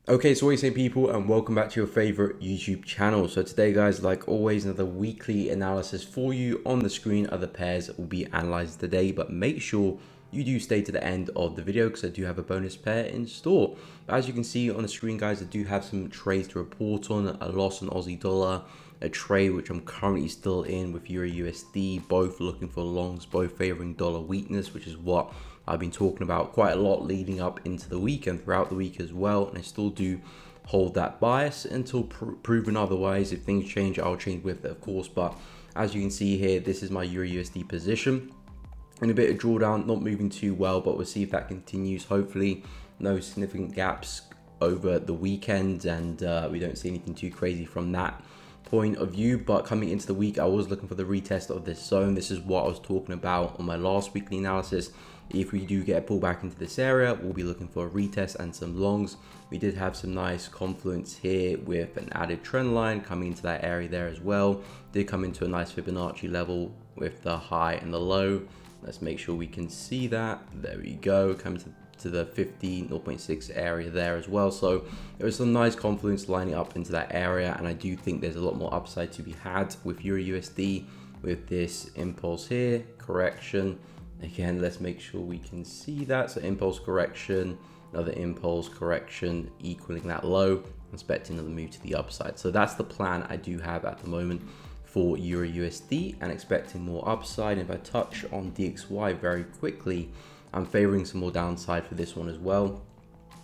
Okay, so what do you say, people, and welcome back to your favorite YouTube channel. So today, guys, like always, another weekly analysis for you. On the screen are the pairs that will be analyzed today, but make sure you do stay to the end of the video because I do have a bonus pair in store. As you can see on the screen, guys, I do have some trades to report on. A loss on Aussie dollar, a trade which I'm currently still in with Euro USD, both looking for longs, both favoring dollar weakness, which is what I've been talking about quite a lot leading up into the week and throughout the week as well. And I still do hold that bias until proven otherwise. If things change, I'll change with it, of course. But as you can see here, this is my Euro USD position. In a bit of drawdown, not moving too well, but we'll see if that continues. Hopefully, no significant gaps over the weekend, and we don't see anything too crazy from that point of view. But coming into the week, I was looking for the retest of this zone. This is what I was talking about on my last weekly analysis. If we do get a pullback into this area, we'll be looking for a retest and some longs. We did have some nice confluence here with an added trend line coming into that area there as well. Did come into a nice Fibonacci level with the high and the low. Let's make sure we can see that. There we go, coming to the 0.6 area there as well. So there was some nice confluence lining up into that area, and I do think there's a lot more upside to be had with Euro USD with this impulse here, correction. Again, let's make sure we can see that. So impulse correction, another impulse correction equaling that low, expecting another move to the upside. So that's the plan I do have at the moment for Euro USD and expecting more upside. If I touch on DXY very quickly, I'm favoring some more downside for this one as well.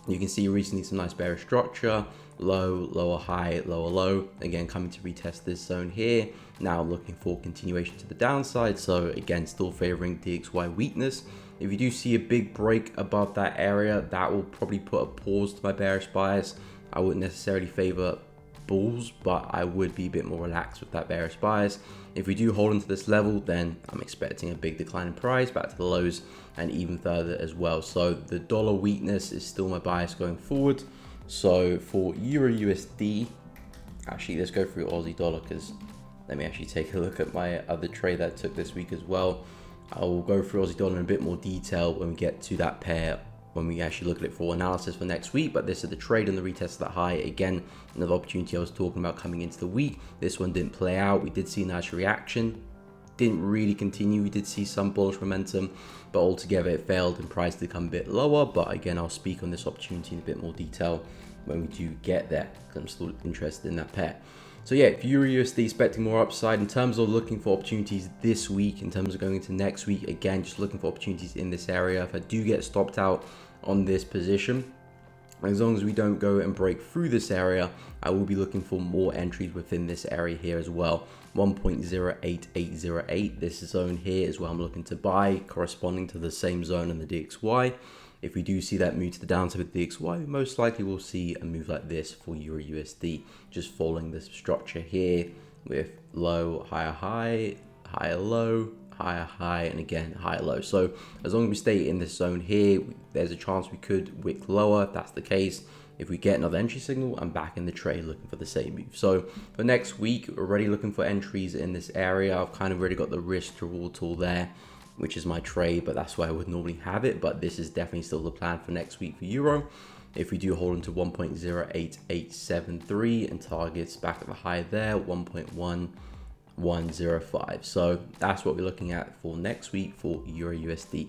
You can see recently some nice bearish structure, low, lower high, lower low, again coming to retest this zone here. Now I'm looking for continuation to the downside, so again still favoring DXY weakness. If you do see a big break above that area, that will probably put a pause to my bearish bias. I wouldn't necessarily favor bulls, but I would be a bit more relaxed with that bearish bias. If we do hold into this level, then I'm expecting a big decline in price back to the lows and even further as well. So the dollar weakness is still my bias going forward. So for Euro USD, actually let's go through Aussie dollar, because let me actually take a look at my other trade that I took this week as well. I will go through Aussie dollar in a bit more detail when we get to that pair, when we actually look at it for analysis for next week. But this is the trade and the retest of that high. Again, another opportunity I was talking about coming into the week. This one didn't play out. We did see a nice reaction, didn't really continue. We did see some bullish momentum, but altogether it failed and price did come a bit lower. But again, I'll speak on this opportunity in a bit more detail when we do get there, because I'm still interested in that pair. So yeah, Euro USD expecting more upside. In terms of looking for opportunities this week, in terms of going into next week, again, just looking for opportunities in this area. If I do get stopped out on this position, as long as we don't go and break through this area, I will be looking for more entries within this area here as well. 1.08808, this zone here is where I'm looking to buy, corresponding to the same zone in the DXY. If we do see that move to the downside with the DXY, we most likely will see a move like this for Euro USD, just following this structure here with low, higher high, higher low, higher high, and again higher low. So as long as we stay in this zone here, there's a chance we could wick lower. If that's the case, if we get another entry signal, I'm back in the trade looking for the same move. So for next week, we're already looking for entries in this area. I've kind of already got the risk to reward tool there, which is my trade, but that's where I would normally have it. But this is definitely still the plan for next week for Euro. If we do hold into 1.08873 and targets back at the high there, 1.1105. So that's what we're looking at for next week for Euro USD.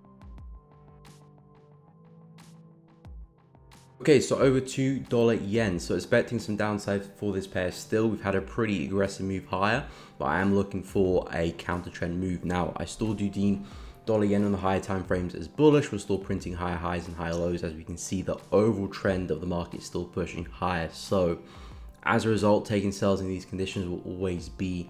Okay, so over to dollar yen. So expecting some downside for this pair still. We've had a pretty aggressive move higher, but I am looking for a counter trend move. Now, I still do deem dollar yen on the higher time frames as bullish. We're still printing higher highs and higher lows. As we can see, the overall trend of the market is still pushing higher. So as a result, taking sales in these conditions will always be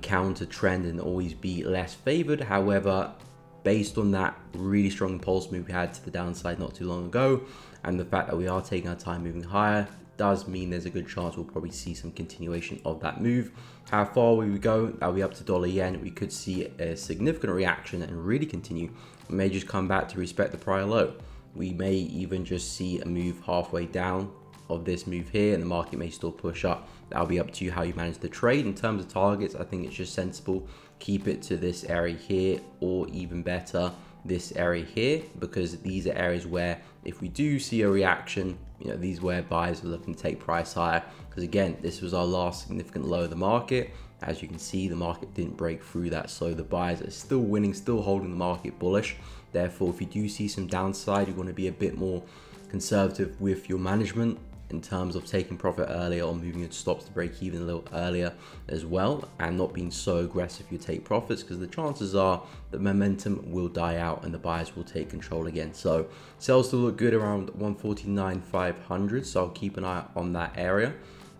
counter trend and always be less favored. However, based on that really strong impulse move we had to the downside not too long ago, and the fact that we are taking our time moving higher, does mean there's a good chance we'll probably see some continuation of that move. How far we would go, that'll be up to dollar yen. We could see a significant reaction and really continue. We may just come back to respect the prior low. We may even just see a move halfway down of this move here, and the market may still push up. That'll be up to you how you manage the trade. In terms of targets, I think it's just sensible. Keep it to this area here, or even better, this area here, because these are areas where if we do see a reaction you know, these where buyers are looking to take price higher, because again, this was our last significant low of the market. As you can see, the market didn't break through that, so the buyers are still winning, still holding the market bullish. Therefore, if you do see some downside, you want to be a bit more conservative with your management in terms of taking profit earlier or moving your stops to break even a little earlier as well, and not being so aggressive if you take profits, because the chances are the momentum will die out and the buyers will take control again. So sales still look good around 149,500, so I'll keep an eye on that area,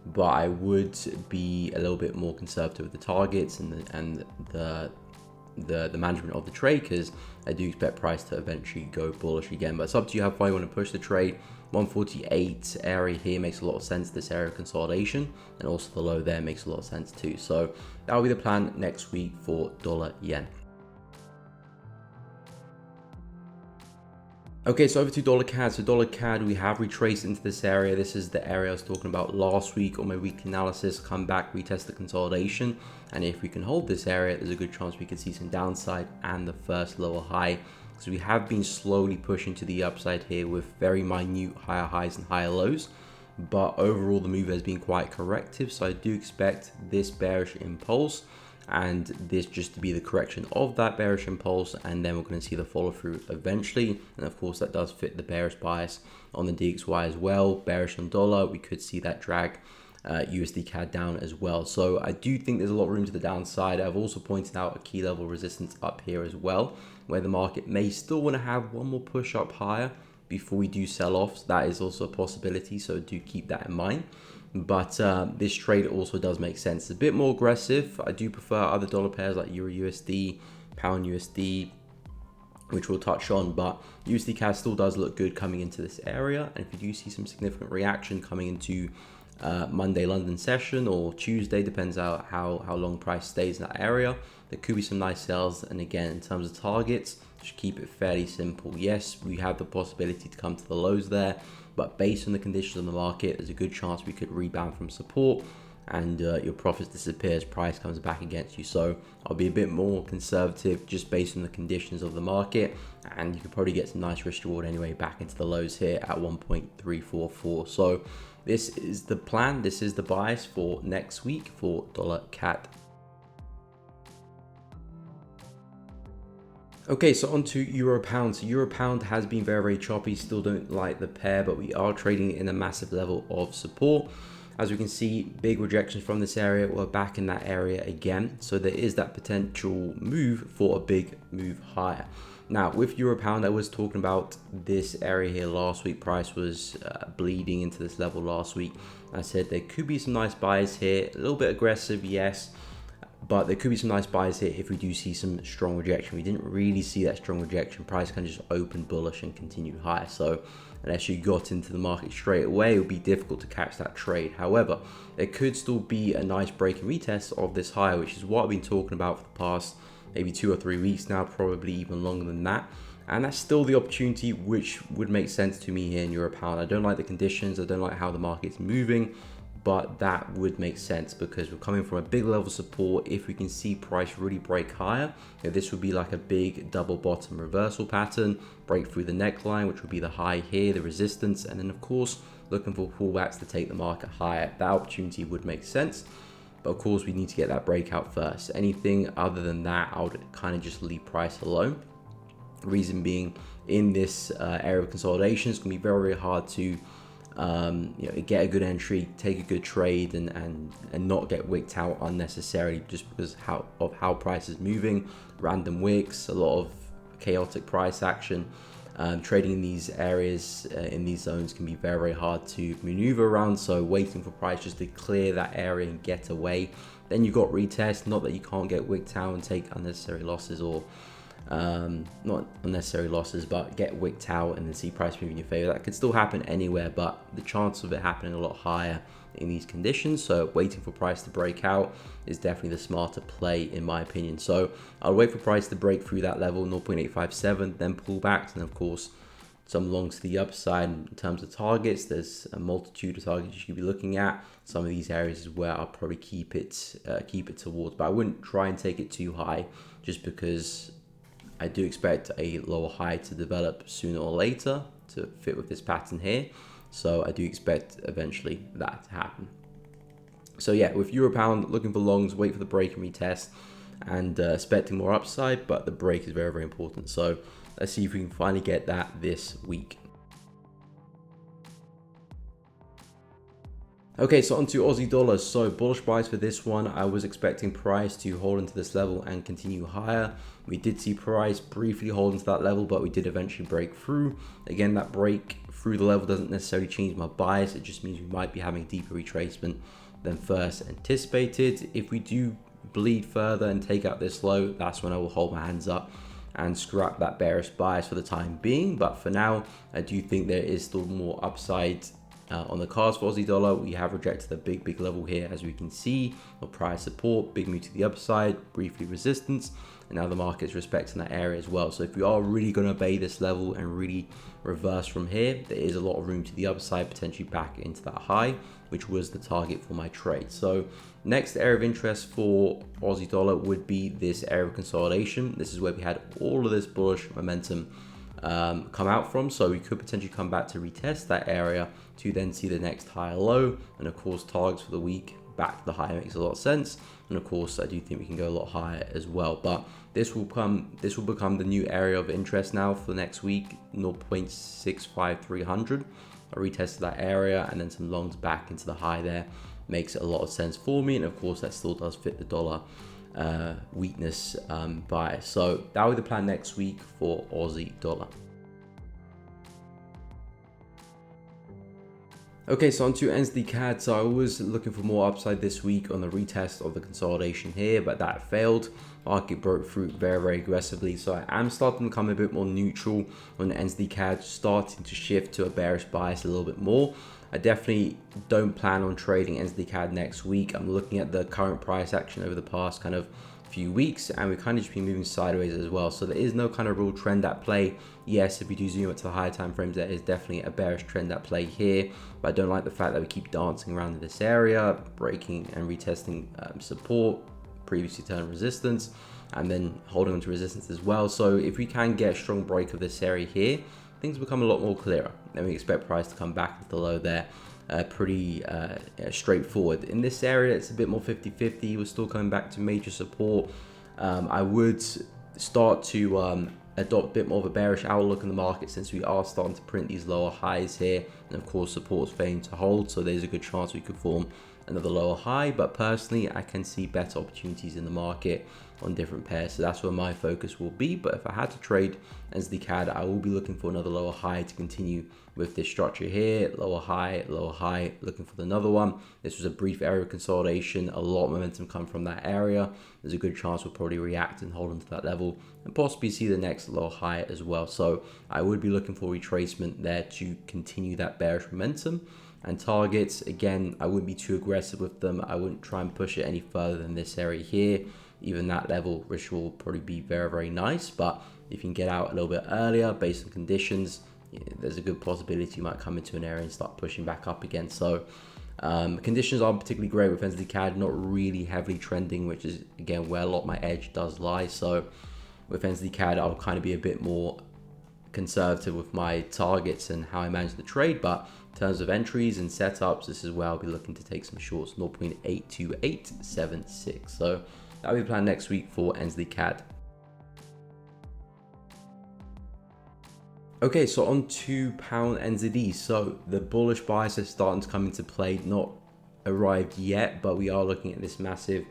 but I would be a little bit more conservative with the targets and the management of the trade, because I do expect price to eventually go bullish again. But it's up to you how far you want to push the trade. 148 area here makes a lot of sense, this area of consolidation, and also the low there makes a lot of sense too. So that will be the plan next week for dollar yen. Okay, so over to dollar CAD. So dollar CAD, we have retraced into this area. This is the area I was talking about last week on my weekly analysis. Come back, retest the consolidation, and if we can hold this area, there's a good chance we could see some downside and the first lower high. So we have been slowly pushing to the upside here with very minute higher highs and higher lows, but overall the move has been quite corrective. So I do expect this bearish impulse and this just to be the correction of that bearish impulse, and then we're going to see the follow through eventually. And of course that does fit the bearish bias on the DXY as well. Bearish on dollar, we could see that drag USD CAD down as well. So I do think there's a lot of room to the downside. I've also pointed out a key level resistance up here as well, where the market may still want to have one more push up higher before we do sell off. So that is also a possibility, so do keep that in mind. But this trade also does make sense. It's a bit more aggressive. I do prefer other dollar pairs like Euro USD, Pound USD, which we'll touch on, but USD CAD still does look good coming into this area. And if you do see some significant reaction coming into Monday London session or Tuesday, depends on how long price stays in that area, there could be some nice sales. And again, in terms of targets, just keep it fairly simple. Yes, we have the possibility to come to the lows there, but based on the conditions of the market, there's a good chance we could rebound from support and your profits disappear as price comes back against you. So I'll be a bit more conservative just based on the conditions of the market, and you could probably get some nice risk reward anyway back into the lows here at 1.344. So this is the plan, this is the bias for next week for dollar CAD. Okay, so on to Euro Pound. So Euro Pound has been very, very choppy. Still don't like the pair, but we are trading in a massive level of support. As we can see, big rejections from this area. We're back in that area again. So there is that potential move for a big move higher. Now with Euro Pound, I was talking about this area here last week. Price was bleeding into this level last week. I said there could be some nice buys here, a little bit aggressive, yes, but there could be some nice buys here if we do see some strong rejection. We didn't really see that strong rejection. Price can just open bullish and continue higher. So unless you got into the market straight away, it would be difficult to catch that trade. However, there could still be a nice break and retest of this high, which is what I've been talking about for the past maybe 2 or 3 weeks now, probably even longer than that. And that's still the opportunity which would make sense to me here in Euro Pound. I don't like the conditions, I don't like how the market's moving, but that would make sense because we're coming from a big level of support. If we can see price really break higher, this would be like a big double bottom reversal pattern, break through the neckline, which would be the high here, the resistance, and then of course looking for pullbacks to take the market higher. That opportunity would make sense, but of course we need to get that breakout first. Anything other than that, I would kind of just leave price alone. Reason being, in this area of consolidation, it's going to be very, very hard to get a good entry, take a good trade, and not get wicked out unnecessarily just because of how price is moving. Random wicks, a lot of chaotic price action. Trading in these areas, in these zones, can be very, very hard to maneuver around. So waiting for price just to clear that area and get away. Then you've got retest. Not that you can't get wicked out and take unnecessary losses, or not unnecessary losses, but get wicked out and then see price move in your favor. That could still happen anywhere, but the chance of it happening a lot higher in these conditions. So waiting for price to break out is definitely the smarter play in my opinion. So I'll wait for price to break through that level 0.857, then pull back, and of course some longs to the upside. In terms of targets, there's a multitude of targets you should be looking at. Some of these areas is where I'll probably keep it towards, but I wouldn't try and take it too high just because I do expect a lower high to develop sooner or later to fit with this pattern here. So I do expect eventually that to happen. So yeah, with euro pound, looking for longs, wait for the break and retest, and expecting more upside, but the break is very, very important. So let's see if we can finally get that this week. Okay, so onto Aussie dollars. So bullish buys for this one. I was expecting price to hold into this level and continue higher. We did see price briefly hold into that level, but we did eventually break through. Again, that break through the level doesn't necessarily change my bias. It just means we might be having deeper retracement than first anticipated. If we do bleed further and take out this low, that's when I will hold my hands up and scrap that bearish bias for the time being. But for now, I do think there is still more upside on the cards for Aussie dollar. We have rejected a big level here, as we can see, of prior support, big move to the upside, briefly resistance, and now the market is respecting that area as well. So if we are really going to obey this level and really reverse from here, there is a lot of room to the upside, potentially back into that high, which was the target for my trade. So next area of interest for Aussie dollar would be this area of consolidation. This is where we had all of this bullish momentum come out from, so we could potentially come back to retest that area to then see the next higher low, and of course targets for the week back to the high makes a lot of sense. And of course I do think we can go a lot higher as well, but this will become the new area of interest now for next week. 0.65300, I retested that area, and then some longs back into the high there makes a lot of sense for me. And of course that still does fit the dollar weakness bias. So that will be the plan next week for Aussie dollar. Okay, so onto NZD CAD. So I was looking for more upside this week on the retest of the consolidation here, but that failed. Market broke through very aggressively, so I am starting to become a bit more neutral on NZD CAD, starting to shift to a bearish bias a little bit more. I definitely don't plan on trading NZD CAD next week. I'm looking at the current price action over the past kind of few weeks, and we've kind of just been moving sideways as well. So there is no kind of real trend at play. Yes, if we do zoom up to the higher time frames, there is definitely a bearish trend at play here, but I don't like the fact that we keep dancing around in this area, breaking and retesting support, previously turned resistance, and then holding on to resistance as well. So if we can get a strong break of this area here, things become a lot more clearer. Then we expect price to come back to the low there. Pretty straightforward. In this area, it's a bit more 50-50. We're still coming back to major support. I would start to adopt a bit more of a bearish outlook in the market, since we are starting to print these lower highs here, and of course support's failing to hold, so there's a good chance we could form another lower high. But personally, I can see better opportunities in the market on different pairs, so that's where my focus will be. But if I had to trade NZD CAD, I will be looking for another lower high to continue with this structure here. Lower high, looking for another one. This was a brief area of consolidation, a lot of momentum come from that area. There's a good chance we'll probably react and hold on to that level and possibly see the next low high as well. So I would be looking for retracement there to continue that bearish momentum. And targets, again, I wouldn't be too aggressive with them. I wouldn't try and push it any further than this area here. Even that level, which will probably be very nice. But if you can get out a little bit earlier based on conditions, there's a good possibility you might come into an area and start pushing back up again. So conditions aren't particularly great with NZD CAD, not really heavily trending, which is again where a lot of my edge does lie. So with NZD CAD, I'll kind of be a bit more conservative with my targets and how I manage the trade. But in terms of entries and setups, this is where I'll be looking to take some shorts, 0.82876. So that'll be the plan next week for NZD CAD. Okay, so on to pound NZD. So the bullish bias is starting to come into play, not arrived yet, but we are looking at this massive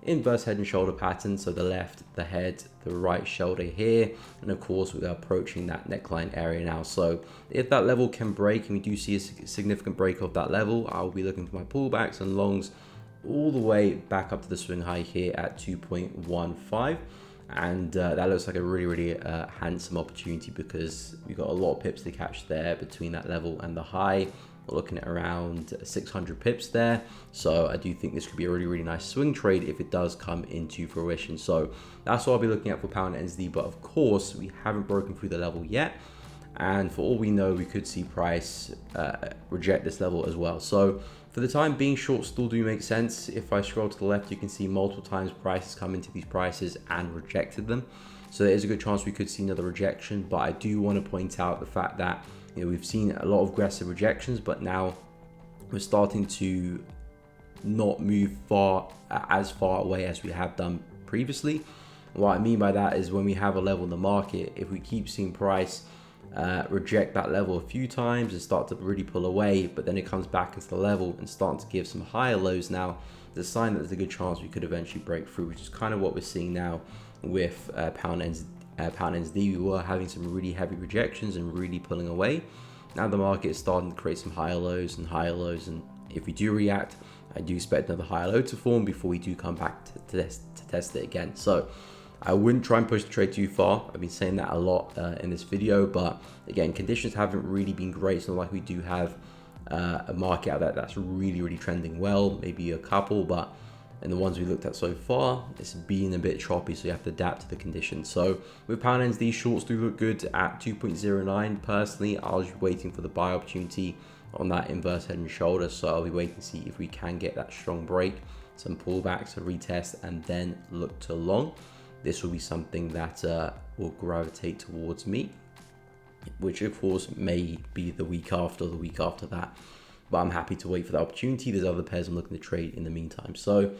inverse head and shoulder pattern. So the left, the head, the right shoulder here, and of course we are approaching that neckline area now. So if that level can break, and we do see a significant break of that level, I'll be looking for my pullbacks and longs all the way back up to the swing high here at 2.15. And that looks like a really handsome opportunity, because we've got a lot of pips to catch there between that level and the high. We're looking at around 600 pips there. So I do think this could be a really nice swing trade if it does come into fruition. So that's what I'll be looking at for pound NZD. But of course, we haven't broken through the level yet, and for all we know, we could see price reject this level as well. So for the time being, shorts still do make sense. If I scroll to the left, you can see multiple times prices come into these prices and rejected them. So there is a good chance we could see another rejection, but I do want to point out the fact that we've seen a lot of aggressive rejections, but now we're starting to not move as far away as we have done previously. What I mean by that is when we have a level in the market, if we keep seeing price reject that level a few times and start to really pull away, but then it comes back into the level and starting to give some higher lows now, there's a sign that there's a good chance we could eventually break through, which is kind of what we're seeing now with pound NZD. We were having some really heavy rejections and really pulling away. Now the market is starting to create some higher lows, and if we do react, I do expect another higher low to form before we do come back to test it again. So I wouldn't try and push the trade too far. I've been saying that a lot in this video, but again, conditions haven't really been great. It's not like we do have a market out there that's really trending well, maybe a couple, but in the ones we looked at so far, it's been a bit choppy, so you have to adapt to the conditions. So with pound NZD, shorts do look good at 2.09. Personally, I was waiting for the buy opportunity on that inverse head and shoulder, so I'll be waiting to see if we can get that strong break, some pullbacks, a retest, and then look to long. This will be something that will gravitate towards me, which of course may be the week after, that. But I'm happy to wait for the opportunity. There's other pairs I'm looking to trade in the meantime. So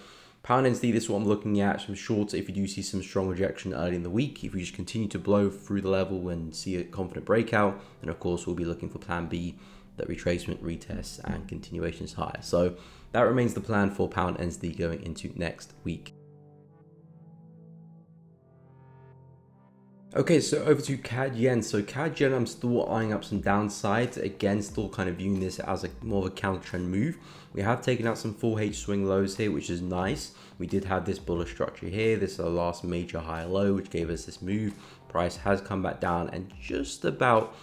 pound NZD, this is what I'm looking at. Some shorts, if you do see some strong rejection early in the week, if we just continue to blow through the level and see a confident breakout, and of course we'll be looking for plan B, that retracement, retest, and continuations higher. So that remains the plan for pound NZD going into next week. Okay, so over to CAD Yen. So CAD Yen, I'm still eyeing up some downsides. Again, still kind of viewing this as more of a counter trend move. We have taken out some full H swing lows here, which is nice. We did have this bullish structure here. This is our last major high low, which gave us this move. Price has come back down and just about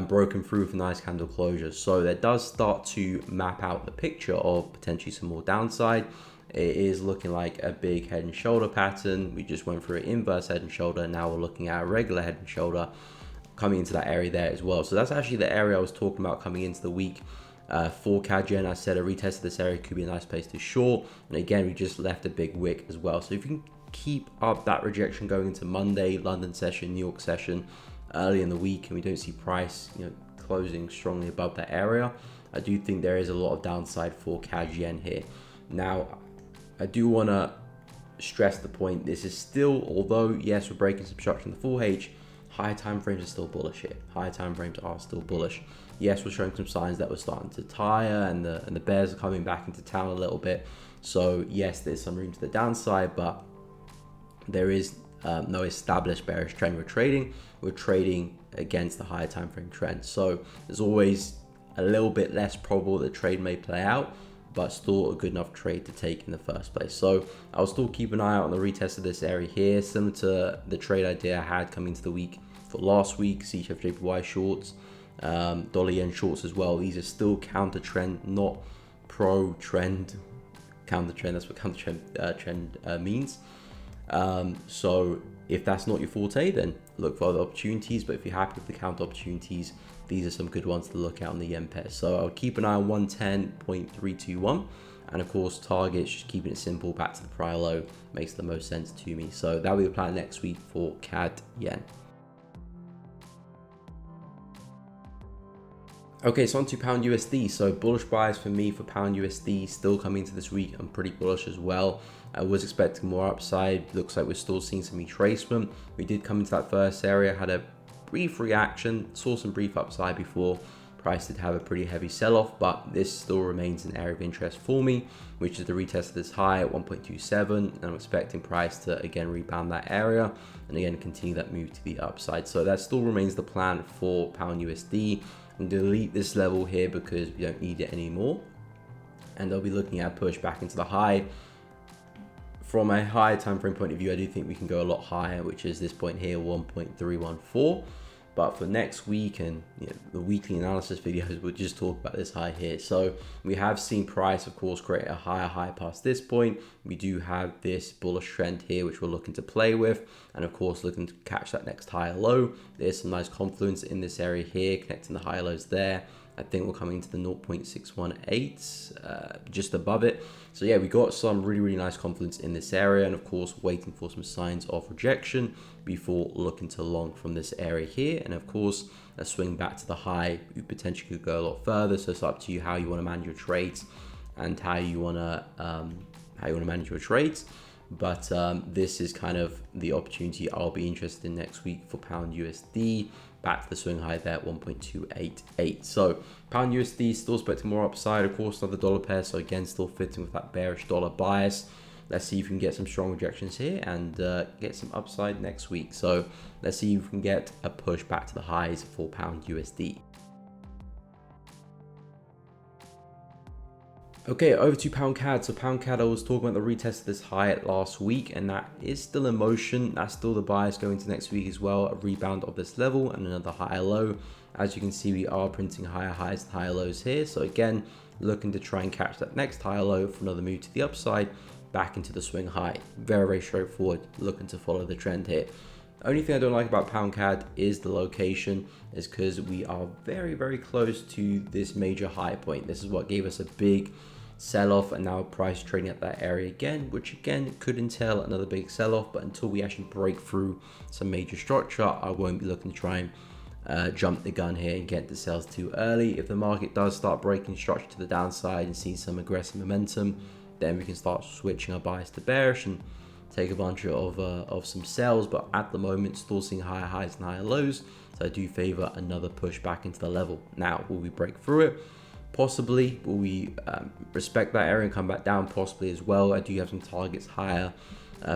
broken through with a nice candle closure. So that does start to map out the picture of potentially some more downside. It is looking like a big head and shoulder pattern. We just went through an inverse head and shoulder. Now we're looking at a regular head and shoulder coming into that area there as well. So that's actually the area I was talking about coming into the week for CAD Yen. I said a retest of this area could be a nice place to short. And again, we just left a big wick as well. So if you can keep up that rejection going into Monday, London session, New York session, early in the week, and we don't see price closing strongly above that area, I do think there is a lot of downside for CAD Yen here. Now, I do want to stress the point, this is still, although yes, we're breaking some structure in the full H, higher time frames are still bullish here. Higher time frames are still bullish. Yes, we're showing some signs that we're starting to tire, and the bears are coming back into town a little bit. So yes, there's some room to the downside, but there is no established bearish trend we're trading. We're trading against the higher time frame trend. So there's always a little bit less probable that the trade may play out, but still a good enough trade to take in the first place. So I'll still keep an eye out on the retest of this area here, similar to the trade idea I had coming into the week for last week, CHF JPY shorts, dollar yen shorts as well. These are still counter trend, not pro trend. Counter trend, that's what counter trend means. So if that's not your forte, then look for other opportunities. But if you're happy with the counter opportunities, these are some good ones to look at on the yen pair. So I'll keep an eye on 110.321, and of course targets, just keeping it simple, back to the prior low makes the most sense to me. So that'll be the plan next week for CAD Yen. Okay, so on to pound USD. So bullish buys for me for pound USD still coming into this week. I'm pretty bullish as well. I was expecting more upside. Looks like we're still seeing some retracement. We did come into that first area, had a brief reaction, saw some brief upside before price did have a pretty heavy sell-off, but this still remains an area of interest for me, which is the retest of this high at 1.27, and I'm expecting price to again rebound that area and again continue that move to the upside. So that still remains the plan for pound USD. I'm going to delete this level here because we don't need it anymore, and they'll be looking at a push back into the high. From a higher time frame point of view, I do think we can go a lot higher, which is this point here, 1.314. But for next week and the weekly analysis videos, we'll just talk about this high here. So we have seen price, of course, create a higher high past this point. We do have this bullish trend here, which we're looking to play with, and of course looking to catch that next higher low. There's some nice confluence in this area here, connecting the higher lows there, I think we're coming to the 0.618, just above it. So yeah, we got some really nice confidence in this area, and of course waiting for some signs of rejection before looking to long from this area here. And of course a swing back to the high, we potentially could go a lot further. So it's up to you how you want to manage your trades and how you want to manage your trades. But this is kind of the opportunity I'll be interested in next week for pound USD. Back to the swing high there at 1.288. So pound USD still expecting more upside. Of course, another dollar pair. So again, still fitting with that bearish dollar bias. Let's see if we can get some strong rejections here and get some upside next week. So let's see if we can get a push back to the highs for pound USD. Okay, over to pound CAD. So pound CAD, I was talking about the retest of this high last week, and that is still in motion. That's still the bias going to next week as well. A rebound of this level and another higher low. As you can see, we are printing higher highs and higher lows here. So again, looking to try and catch that next higher low for another move to the upside, back into the swing high. Very straightforward, looking to follow the trend here. Only thing I don't like about pound CAD is the location, is because we are very close to this major high point. This is what gave us a big sell-off, and now price trading at that area again, which again could entail another big sell-off. But until we actually break through some major structure, I won't be looking to try and jump the gun here and get the sales too early. If the market does start breaking structure to the downside and see some aggressive momentum, then we can start switching our bias to bearish and take advantage of some sales. But at the moment, still seeing higher highs and higher lows, so I do favor another push back into the level. Now, will we break through it? Possibly. Will we respect that area and come back down? Possibly as well. I do have some targets higher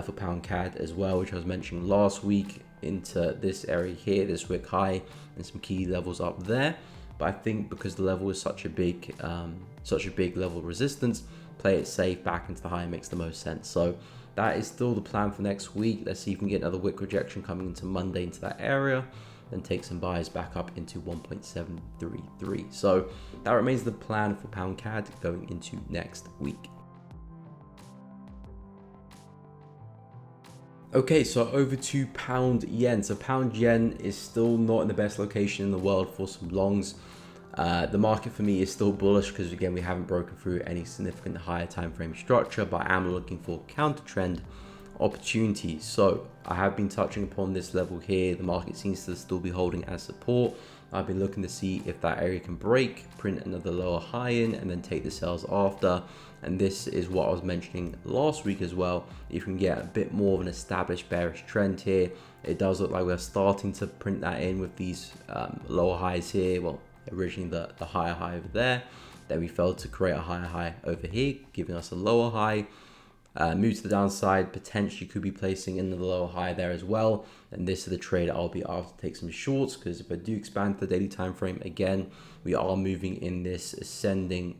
for pound CAD as well, which I was mentioning last week, into this area here, this wick high, and some key levels up there. But I think because the level is such a big level of resistance, play it safe back into the high makes the most sense. So that is still the plan for next week. Let's see if we can get another wick rejection coming into Monday into that area, then take some buys back up into 1.733. So that remains the plan for pound CAD going into next week. Okay, so over to pound yen. So pound yen is still not in the best location in the world for some longs. The market for me is still bullish because again, we haven't broken through any significant higher time frame structure, but I am looking for counter trend opportunities. So I have been touching upon this level here. The market seems to still be holding as support. I've been looking to see if that area can break, print another lower high in, and then take the sales after. And this is what I was mentioning last week as well. You can get a bit more of an established bearish trend here. It does look like we're starting to print that in with these lower highs here. Well, originally the higher high over there. Then we failed to create a higher high over here, giving us a lower high. Move to the downside, potentially could be placing in the lower high there as well. And this is the trade I'll be after to take some shorts, because if I do expand the daily time frame again, we are moving in this ascending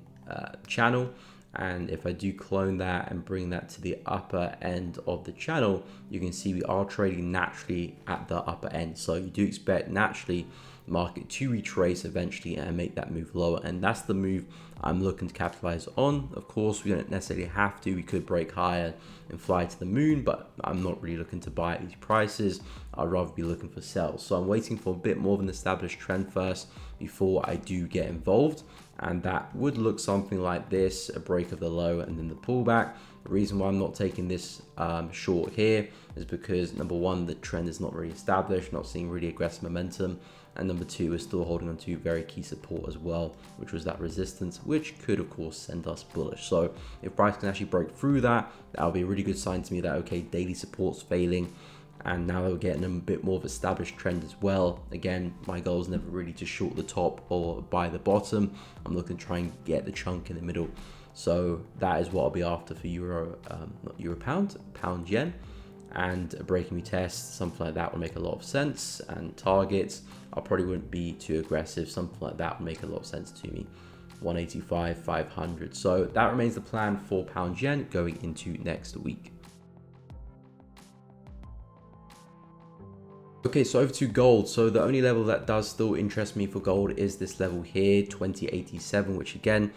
channel. And if I do clone that and bring that to the upper end of the channel, you can see we are trading naturally at the upper end. So you do expect naturally the market to retrace eventually and make that move lower. And that's the move I'm looking to capitalize on. Of course, we don't necessarily have to. We could break higher and fly to the moon, but I'm not really looking to buy at these prices. I'd rather be looking for sales. So I'm waiting for a bit more of an established trend first before I do get involved. And that would look something like this: a break of the low and then the pullback. The reason why I'm not taking this short here is because number one, the trend is not really established, not seeing really aggressive momentum. And number two, we're still holding on to very key support as well, which was that resistance, which could of course send us bullish. So if price can actually break through that, that'll be a really good sign to me that, okay, daily support's failing. And now that we're getting a bit more of established trend as well. Again, my goal is never really to short the top or buy the bottom. I'm looking to try and get the chunk in the middle. So that is what I'll be after for pound yen. And a breaking retest, something like that would make a lot of sense. And targets, I probably wouldn't be too aggressive. Something like that would make a lot of sense to me. 185, 500. So that remains the plan for pound yen going into next week. Okay, so over to gold. So the only level that does still interest me for gold is this level here, 2087, which again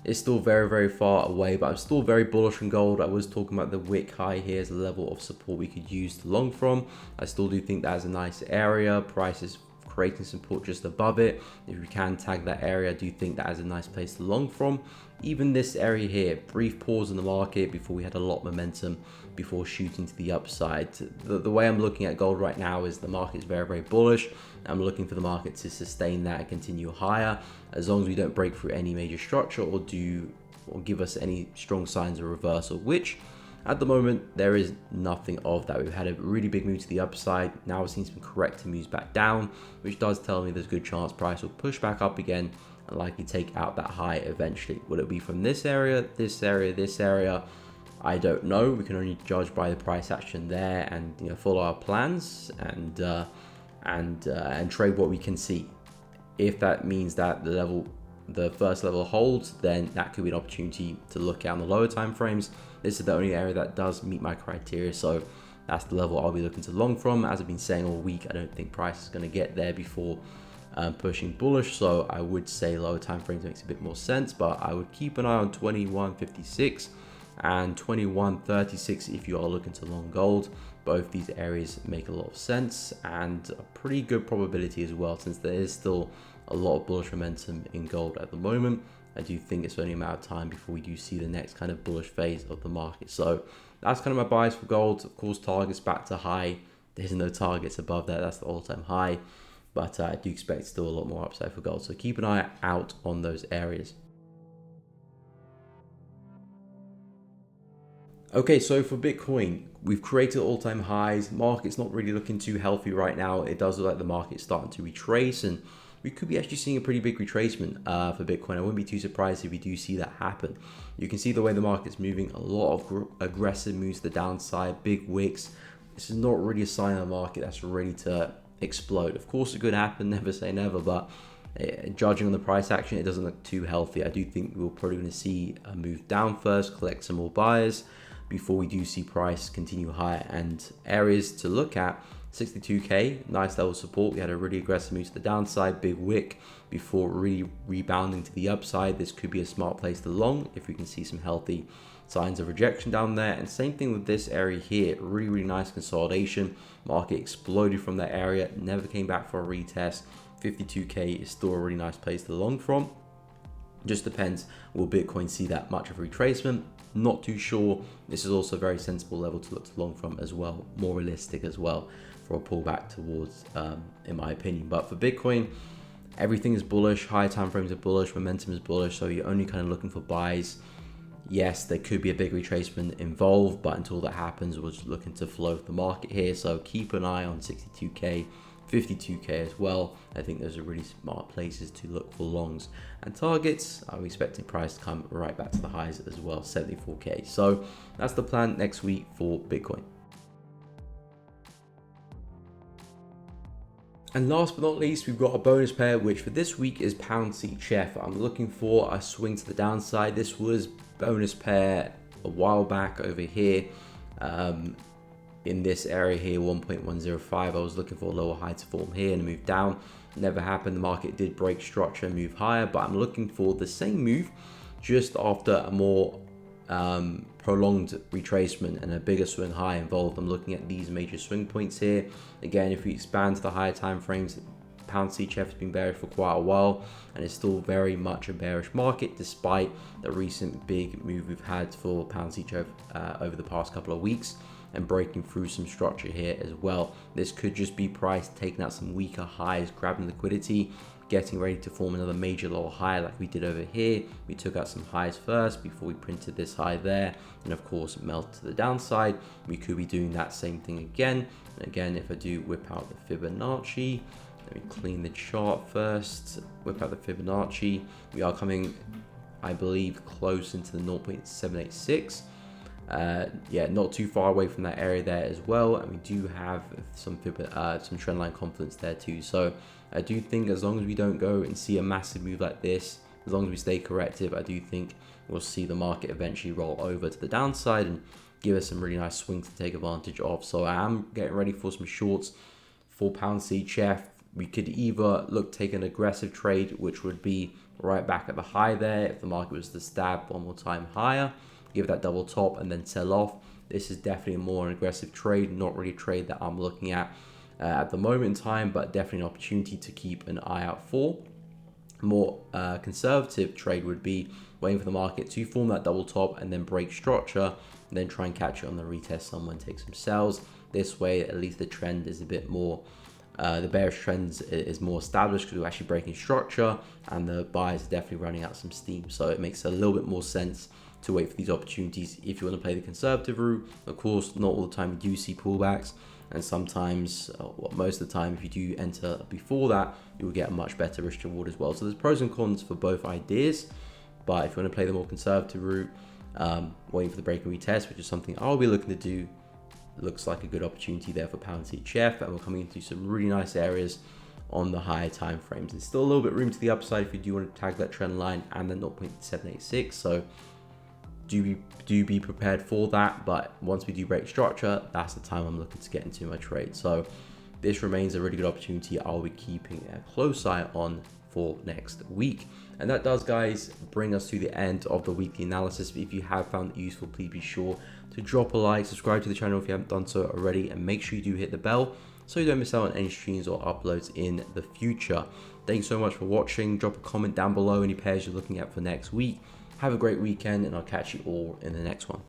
is still very far away, but I'm still very bullish on gold. I was talking about the wick high here as a level of support we could use to long from. I still do think that is a nice area. Price is of creating support just above it. If you can tag that area, I do think that is a nice place to long from. Even this area here, brief pause in the market before we had a lot of momentum before shooting to the upside. The way I'm looking at gold right now is the market is very, very bullish. I'm looking for the market to sustain that and continue higher, as long as we don't break through any major structure or give us any strong signs of reversal, which at the moment there is nothing of that. We've had a really big move to the upside. Now we're seeing some corrective moves back down, which does tell me there's a good chance price will push back up again and likely take out that high eventually. Will it be from this area, this area, this area? I don't know. We can only judge by the price action there, and follow our plans and trade what we can see. If that means that the first level holds, then that could be an opportunity to look at on the lower time frames. This is the only area that does meet my criteria, so that's the level I'll be looking to long from. As I've been saying all week, I don't think price is going to get there before pushing bullish, so I would say lower time frames makes a bit more sense, but I would keep an eye on 21.56 and 21.36 if you are looking to long gold. Both these areas make a lot of sense and a pretty good probability as well, since there is still a lot of bullish momentum in gold at the moment. I do think it's only a matter of time before we do see the next kind of bullish phase of the market. So that's kind of my bias for gold. Of course, targets back to high. There's no targets above that. That's the all-time high. But I do expect still a lot more upside for gold. So keep an eye out on those areas. Okay, so for Bitcoin, we've created all-time highs. Market's not really looking too healthy right now. It does look like the market's starting to retrace, and we could be actually seeing a pretty big retracement for Bitcoin. I wouldn't be too surprised if we do see that happen. You can see the way the market's moving, a lot of aggressive moves to the downside, big wicks. This is not really a sign of a market that's ready to explode. Of course, it could happen, never say never, but judging on the price action, it doesn't look too healthy. I do think we're probably going to see a move down first, collect some more buyers before we do see price continue higher. And areas to look at, 62k, nice level of support. We had a really aggressive move to the downside, big wick before really rebounding to the upside. This could be a smart place to long if we can see some healthy signs of rejection down there. And same thing with this area here, really nice consolidation. Market exploded from that area, never came back for a retest. 52k is still a really nice place to long from. Just depends, will Bitcoin see that much of a retracement? Not too sure. This is also a very sensible level to look to long from as well, more realistic as well for a pullback towards, in my opinion. But for Bitcoin, everything is bullish, higher time frames are bullish, momentum is bullish, so you're only kind of looking for buys. Yes, there could be a big retracement involved, but until that happens, we're just looking to flow the market here. So keep an eye on 62k, 52k as well. I think those are really smart places to look for longs. And targets, I'm expecting price to come right back to the highs as well, 74k. So that's the plan next week for Bitcoin. And last but not least, we've got a bonus pair, which for this week is pound CHF. I'm looking for a swing to the downside. This was bonus pair a while back over here. In this area here, 1.105, I was looking for a lower high to form here and a move down. Never happened. The market did break structure and move higher, but I'm looking for the same move just after a more prolonged retracement and a bigger swing high involved. I'm looking at these major swing points here. Again, if we expand to the higher time frames, pound CHF has been bearish for quite a while and it's still very much a bearish market despite the recent big move we've had for pound CHF over the past couple of weeks and breaking through some structure here as well. This could just be price taking out some weaker highs, grabbing liquidity, getting ready to form another major lower high like we did over here. We took out some highs first before we printed this high there, and of course melt to the downside. We could be doing that same thing again. And again, if I do whip out the Fibonacci, let me clean the chart first, whip out the Fibonacci. We are coming, I believe, close into the 0.786. Yeah, not too far away from that area there as well, and we do have some trendline confidence there too. So I do think as long as we don't go and see a massive move like this, as long as we stay corrective, I do think we'll see the market eventually roll over to the downside and give us some really nice swings to take advantage of. So I am getting ready for some shorts for pound CHF. We could either look take an aggressive trade, which would be right back at the high there if the market was to stab one more time higher, give that double top and then sell off. This is definitely a more aggressive trade, not really a trade that I'm looking at. at the moment in time, but definitely an opportunity to keep an eye out for. More conservative trade would be waiting for the market to form that double top and then break structure, and then try and catch it on the retest somewhere and take some sells. This way, at least the trend is a bit more, the bearish trend is more established because we're actually breaking structure, and the buyers are definitely running out some steam. So it makes a little bit more sense to wait for these opportunities if you want to play the conservative route. Of course, not all the time we do see pullbacks, and sometimes, well, most of the time, if you do enter before that, you will get a much better risk reward as well. So there's pros and cons for both ideas, but if you want to play the more conservative route, waiting for the break and retest, which is something I'll be looking to do, looks like a good opportunity there for pound CHF, and we're coming into some really nice areas on the higher time frames. There's still a little bit room to the upside if you do want to tag that trend line and then 0.786. So do be prepared for that, but once we do break structure, that's the time I'm looking to get into my trade. So this remains a really good opportunity I'll be keeping a close eye on for next week. And that does, guys, bring us to the end of the weekly analysis. If you have found it useful, please be sure to drop a like, subscribe to the channel if you haven't done so already, and make sure you do hit the bell so you don't miss out on any streams or uploads in the future. Thanks so much for watching. Drop a comment down below any pairs you're looking at for next week. Have a great weekend, and I'll catch you all in the next one.